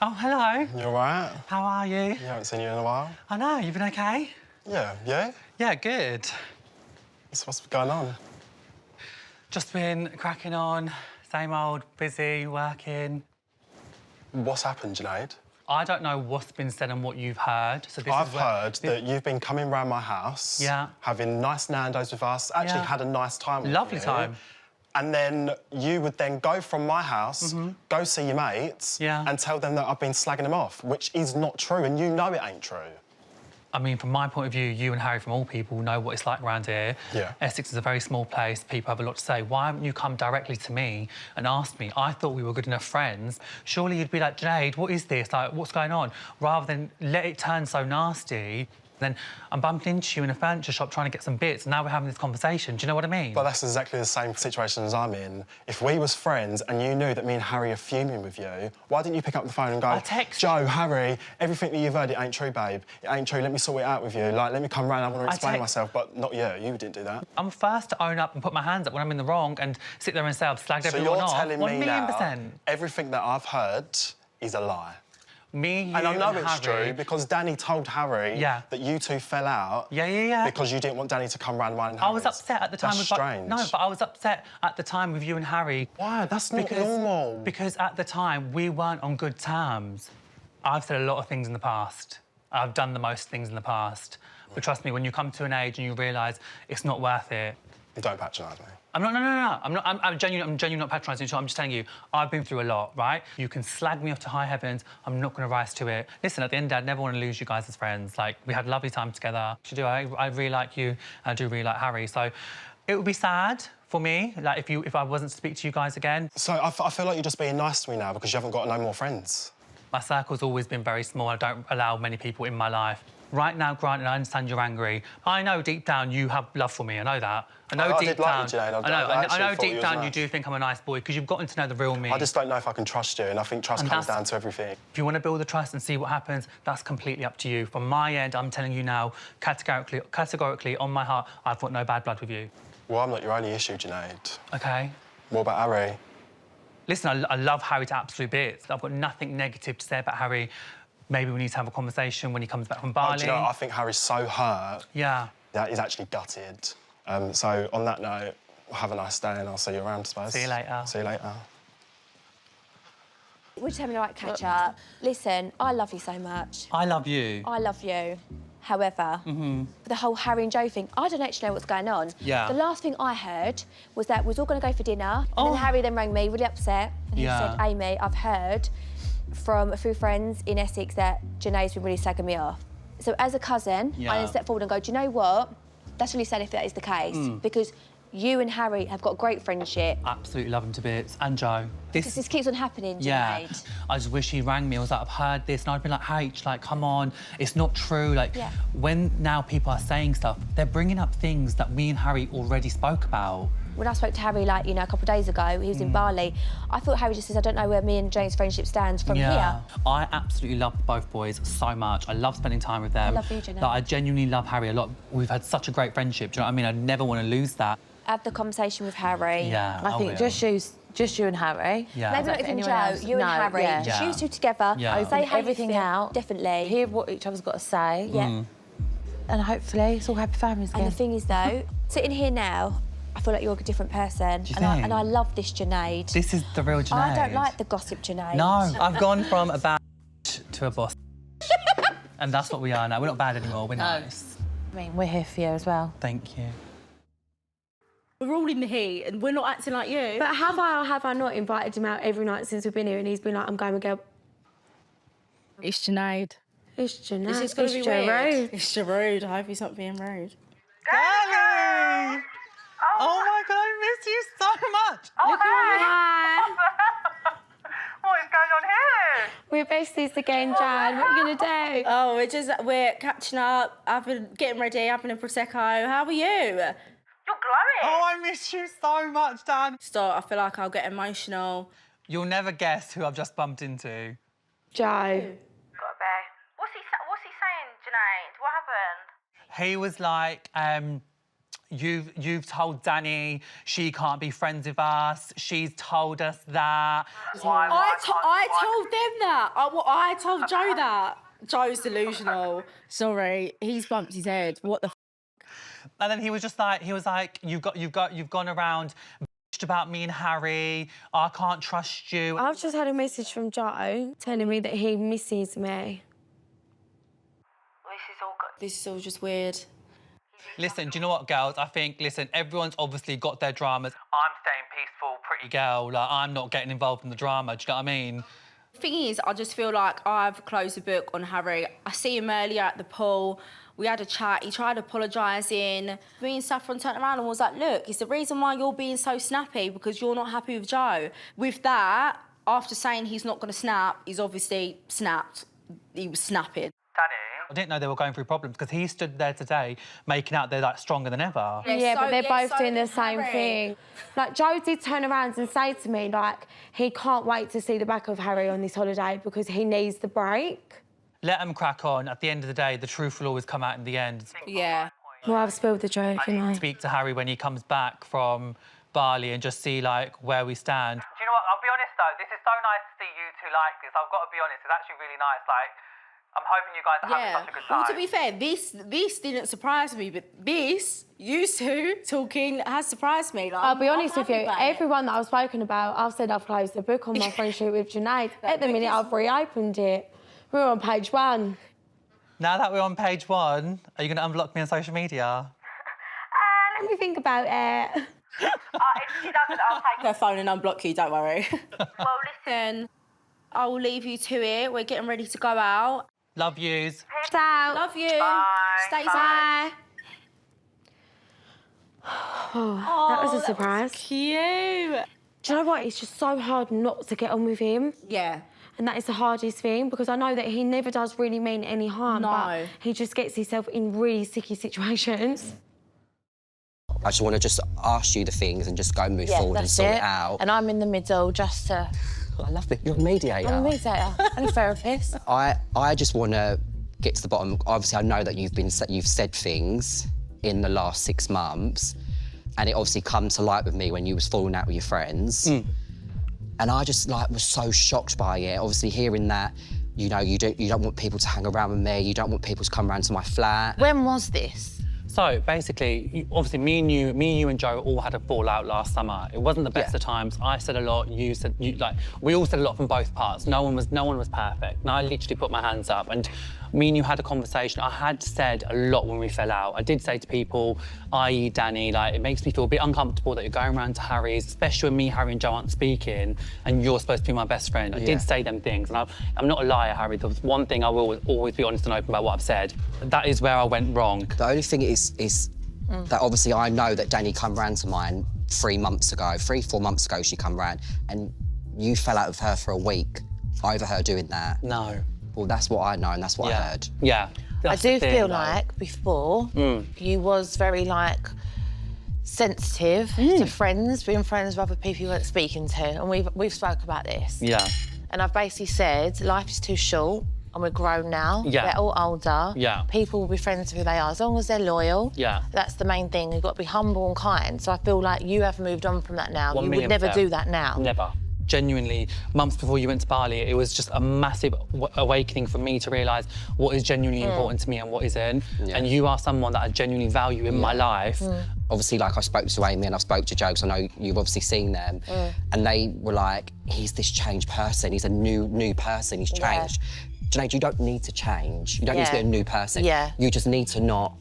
Oh, hello. You all right? How are you? You haven't seen you in a while. I know, you been okay? Yeah, you? Yeah, good. So what's going on? Just been cracking on, same old, busy, working. What's happened, Junaid? I don't know what's been said and what you've heard, so this I've is where... heard that you've been coming round my house, having nice Nando's with us, actually had a nice time with Lovely you. time. And then you would then go from my house, go see your mates, and tell them that I've been slagging them off, which is not true, and you know it ain't true. I mean, from my point of view, you and Harry, from all people, know what it's like around here. Yeah. Essex is a very small place. People have a lot to say. Why haven't you come directly to me and asked me? I thought we were good enough friends. Surely you'd be like, Junaid, what is this? Like, what's going on? Rather than let it turn so nasty. Then I'm bumping into you in a furniture shop trying to get some bits, and now we're having this conversation. Do you know what I mean? But that's exactly the same situation as I'm in. If we was friends and you knew that me and Harry are fuming with you, why didn't you pick up the phone and go, Joe, Harry, everything that you've heard, it ain't true, babe. It ain't true, let me sort it out with you. Like, let me come round, I want to explain myself, but not you. You didn't do that. I'm first to own up and put my hands up when I'm in the wrong and sit there and say I've slagged everyone off. So you're telling me now, 1,000,000%. everything that I've heard is a lie? Me, you, and I know it's Harry. true because Danny told Harry that you two fell out. Because you didn't want Danny to come round mine and Harry's. I was upset at the time. That's strange. No, but I was upset at the time with you and Harry. Why? That's not normal. Because at the time, we weren't on good terms. I've said a lot of things in the past. I've done the most things in the past. But trust me, when you come to an age and you realise it's not worth it... Don't patronise me. I'm not, no. I'm genuinely not patronising you. I'm just telling you, I've been through a lot, right? You can slag me off to high heavens. I'm not going to rise to it. Listen, at the end of the day, I'd never want to lose you guys as friends. Like, we had a lovely time together. I really like you, and I do really like Harry. So it would be sad for me, like, if I wasn't to speak to you guys again. So I feel like you're just being nice to me now because you haven't got no more friends. My circle's always been very small. I don't allow many people in my life. Right now, granted, I understand you're angry. I know deep down you have love for me. I know that. I know deep down. I know deep down you do think I'm a nice boy because you've gotten to know the real me. I just don't know if I can trust you, and I think trust comes down to everything. If you want to build the trust and see what happens, that's completely up to you. From my end, I'm telling you now, categorically, on my heart, I've got no bad blood with you. Well, I'm not your only issue, Junaid. OK. What about Harry? Listen, I love Harry to absolute bits. I've got nothing negative to say about Harry. Maybe we need to have a conversation when he comes back from Bali. Do you know, I think Harry's so hurt. Yeah. That he's actually gutted. So, on that note, have a nice day and I'll see you around, I suppose. See you later. See you later. We're just having a right catch-up. Listen, I love you so much. I love you. I love you. However, for the whole Harry and Joe thing, I don't actually know what's going on. Yeah. The last thing I heard was that we was all going to go for dinner, and then Harry then rang me, really upset, and he said, Amy, I've heard from a few friends in Essex that Junaid's been really slagging me off. So as a cousin, I then step forward and go, do you know what? That's really sad if that is the case, because you and Harry have got a great friendship. Absolutely love him to bits. And Joe. This keeps on happening, Junaid. Yeah. I just wish he rang me. I was like, I've heard this. And I'd been like, H, like, come on. It's not true. Like, when now people are saying stuff, they're bringing up things that me and Harry already spoke about. When I spoke to Harry, like, you know, a couple of days ago, he was in Bali, I thought Harry just says, I don't know where me and Jane's friendship stands from here. I absolutely love both boys so much. I love spending time with them. I love you, Junaid. Like, I genuinely love Harry a lot. We've had such a great friendship. Do you know what I mean? I'd never want to lose that. Have the conversation with Harry. Yeah, I think just you and Harry. Yeah. Maybe not even Joe, you and Harry. Just you two together. Say how everything you feel. out. Definitely. Hear what each other's got to say. Yeah. And hopefully it's all happy families again. And the thing is, though, sitting here now, I feel like you're a different person. Do you and, think? and I love this Junaid. This is the real Junaid. I don't like the gossip Junaid. No, I've gone from a bad to a boss. And that's what we are now. We're not bad anymore, we're nice. I mean, we're here for you as well. Thank you. We're all in the heat and we're not acting like you. But have I or have I not invited him out every night since we've been here and he's been like, I'm going with girl. It's Junaid. It's Junaid. This is going to be Junaid. weird. It's rude. I hope he's not being rude. Darling! Oh my God, I miss you so much. Oh, hi. What is going on here? We're besties again, Jan. What are you going to do? Oh, we're catching up, getting ready, having a Prosecco. How are you? You're glowing. Oh, I miss you so much, Dan. Stop, I feel like I'll get emotional. You'll never guess who I've just bumped into. Joe. Gotta be. What's he saying, Junaid? What happened? He was like, You've told Danny she can't be friends with us. She's told us that. I told them that. I told Joe that. Joe's delusional. Sorry, he's bumped his head. What the? And then he was like, you've gone around bitched about me and Harry. I can't trust you. I've just had a message from Joe telling me that he misses me. This is all just weird. Listen, do you know what, girls? I think, everyone's obviously got their dramas. I'm staying peaceful, pretty girl. Like, I'm not getting involved in the drama, do you know what I mean? The thing is, I just feel like I've closed the book on Harry. I see him earlier at the pool. We had a chat. He tried apologising. Me and Saffron turned around and was like, look, it's the reason why you're being so snappy because you're not happy with Joe. With that, after saying he's not going to snap, he's obviously snapped. He was snapping. Danny? I didn't know they were going through problems because he stood there today making out they're, like, stronger than ever. Yeah, but they're both doing the same thing. Like, Joe did turn around and say to me, like, he can't wait to see the back of Harry on this holiday because he needs the break. Let them crack on. At the end of the day, the truth will always come out in the end. Yeah. Well, I've spilled the truth, you know. Speak to Harry when he comes back from Bali and just see, like, where we stand. Do you know what? I'll be honest, though. This is so nice to see you two like this. I've got to be honest. It's actually really nice. Like, I'm hoping you guys are having such a good time. Well, to be fair, this didn't surprise me, but this, you two talking, has surprised me. Like, I'll be honest with you, everyone that that I've spoken about, I've said I've closed the book on my friendship with Junaid. At the minute, I've reopened it. We're on page 1. Now that we're on page 1, are you going to unblock me on social media? Let me think about it. If she doesn't, I'll take her phone and unblock you, don't worry. Well, listen. I will leave you to it. We're getting ready to go out. Love yous. Peace out. Love you. Bye. Stay Bye. Oh, that was a surprise. Cute. Do you know what? It's just so hard not to get on with him. Yeah. And that is the hardest thing because I know that he never does really mean any harm. No. But he just gets himself in really sticky situations. I just want to just ask you the things and just go move forward and sort it out. And I'm in the middle just to... I love it. You're a mediator. I'm a mediator and a therapist. I just want to get to the bottom. Obviously, I know that you've said things in the last 6 months, and it obviously come to light with me when you was falling out with your friends. And I just was so shocked by it. Obviously, hearing that, you know, you don't want people to hang around with me. You don't want people to come around to my flat. When was this? So basically, obviously, me and you and Joe all had a fallout last summer. It wasn't the best of times. I said a lot. You said we all said a lot from both parts. No one was perfect. And I literally put my hands up. And me and you had a conversation. I had said a lot when we fell out. I did say to people, i.e. Danny, like, it makes me feel a bit uncomfortable that you're going around to Harry's, especially when me, Harry and Joe aren't speaking, and you're supposed to be my best friend. I did say them things, and I'm not a liar, Harry. There was one thing I will always be honest and open about what I've said. That is where I went wrong. The only thing is that obviously I know that Danny come round to mine 4 months ago, she come round, and you fell out with her for a week over her doing that. No. Well, that's what I know and that's what I heard. Yeah. I do feel like before you was very sensitive to friends, being friends with other people you weren't speaking to, and we've spoke about this. Yeah. And I've basically said life is too short and we're grown now. Yeah. We're all older. Yeah. People will be friends with who they are as long as they're loyal. Yeah. That's the main thing. You've got to be humble and kind. So I feel like you have moved on from that now. You would 1,000,000%. never do that now. Never. Genuinely, months before you went to Bali, it was just a massive awakening for me to realise what is genuinely important to me and what isn't. Yeah. And you are someone that I genuinely value in my life. Obviously, like, I spoke to Amy and I spoke to Joe, because I know you've obviously seen them, and they were like, he's this changed person, he's a new person, he's changed. Junaid, you don't need to change. You don't need to be a new person. Yeah. You just need to not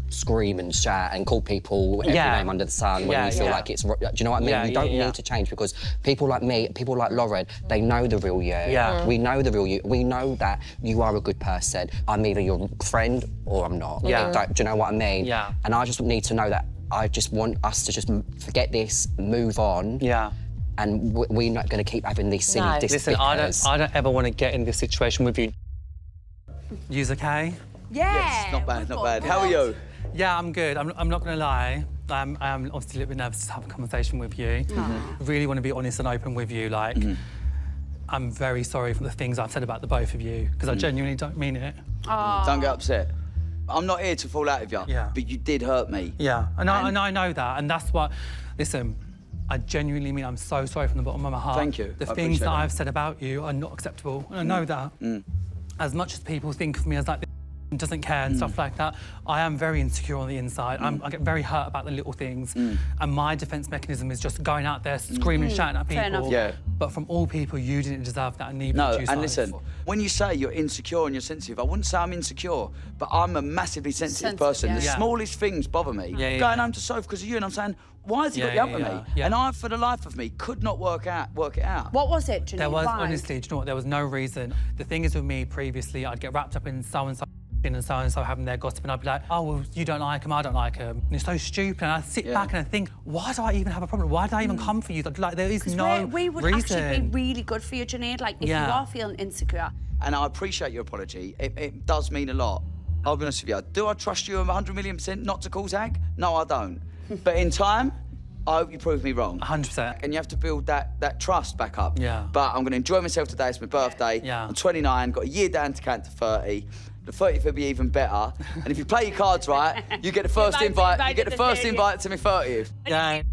scream and shout and call people every name under the sun when you feel like it's... Do you know what I mean? You don't need to change, because people like me, people like Lauren, they know the real you. Yeah. We know the real you. We know that you are a good person. I'm either your friend or I'm not. Yeah. Do you know what I mean? Yeah. And I just need to know that I just want us to just forget this, move on. Yeah. And we're not going to keep having these silly Listen, I don't ever want to get in this situation with you. You's okay? Yeah. Yes, not bad, not bad. How are you? Yeah, I'm good. I'm not going to lie. I'm obviously a little bit nervous to have a conversation with you. I really want to be honest and open with you. Like, I'm very sorry for the things I've said about the both of you, because I genuinely don't mean it. Don't get upset. I'm not here to fall out with you, but you did hurt me. Yeah, and I know that, and that's what, listen, I genuinely mean I'm so sorry from the bottom of my heart. Thank you. The things that I've said about you are not acceptable, and I know that. As much as people think of me as like, doesn't care and stuff like that, I am very insecure on the inside. I get very hurt about the little things, and my defence mechanism is just going out there screaming and shouting at people. Fair enough. Yeah. But from all people, you didn't deserve that, and neither No, did you. and listen, when you say you're insecure and you're sensitive, I wouldn't say I'm insecure, but I'm a massively sensitive person. The smallest things bother me. Going home to Soph because of you, and I'm saying, why has he got the up with me? And I, for the life of me, could not work it out. What was it, Junaid? There was, honestly, do you know what? There was no reason. The thing is with me previously, I'd get wrapped up in so-and-so and so having their gossip, and I'd be like, oh, well, you don't like him, I don't like him. And it's so stupid, and I sit back and I think, why do I even have a problem? Why did I even come for you? Like, there is no we would reason. actually be really good for you, Junaid, like, if you are feeling insecure. And I appreciate your apology. It does mean a lot. I'll be honest with you. Do I trust you 100,000,000% not to cause ag? No, I don't. But in time, I hope you prove me wrong. 100%. And you have to build that trust back up. Yeah. But I'm going to enjoy myself today. It's my birthday. Yeah. I'm 29, got a year down to count to 30. The 30th will be even better. And if you play your cards right, you get the first invite. You get the first invite to my 30th. Yeah.